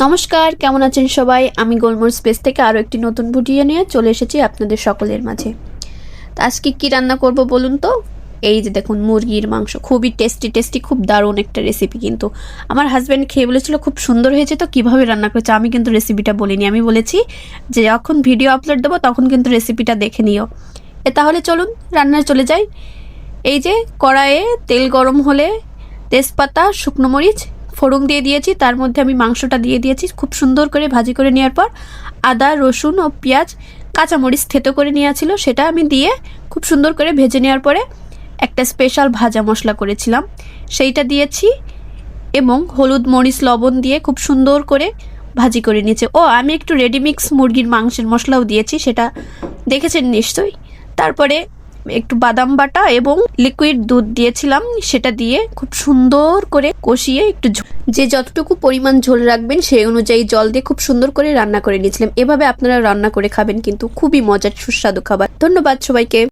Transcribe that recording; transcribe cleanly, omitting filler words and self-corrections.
নমস্কার, কেমন আছেন সবাই? আমি গোলমোর স্পেস থেকে আরও একটি নতুন ভিডিও নিয়ে চলে এসেছি আপনাদের সকলের মাঝে। তো আজকে কী রান্না করব বলুন তো? এই যে দেখুন, মুরগির মাংস। খুবই টেস্টি, খুব দারুণ একটা রেসিপি। কিন্তু আমার হাজব্যান্ড খেয়ে বলেছিল খুব সুন্দর হয়েছে। তো কীভাবে রান্না করেছে আমি কিন্তু রেসিপিটা বলিনি। আমি বলেছি যে যখন ভিডিও আপলোড দেবো তখন কিন্তু রেসিপিটা দেখে নিও। তাহলে চলুন রান্নায় চলে যাই। এই যে কড়াইয়ে তেল গরম হলে তেজপাতা, শুকনো মরিচ, ফোড়ন দিয়ে দিয়েছি। তার মধ্যে আমি মাংসটা দিয়ে দিয়েছি। খুব সুন্দর করে ভাজি করে নেওয়ার পর আদা, রসুন ও পেঁয়াজ, কাঁচামরিচ থেতো করে নেওয়া ছিল সেটা আমি দিয়ে খুব সুন্দর করে ভেজে নেওয়ার পরে একটা স্পেশাল ভাজা মশলা করেছিলাম সেইটা দিয়েছি এবং হলুদ, মরিচ, লবণ দিয়ে খুব সুন্দর করে ভাজি করে নিয়েছি। ও আমি একটু রেডিমিক্স মুরগির মাংসের মশলাও দিয়েছি, সেটা দেখেছেন নিশ্চয়ই। তারপরে একটু বাদাম বাটা এবং লিকুইড দুধ দিয়েছিলাম, সেটা দিয়ে খুব সুন্দর করে কষিয়ে একটু যে যতটুকু পরিমাণ ঝোল রাখবেন সেই অনুযায়ী জল দিয়ে খুব সুন্দর করে রান্না করে নিয়েছিলাম। এভাবে আপনারা রান্না করে খাবেন, কিন্তু খুবই মজার সুস্বাদু খাবার। ধন্যবাদ সবাইকে।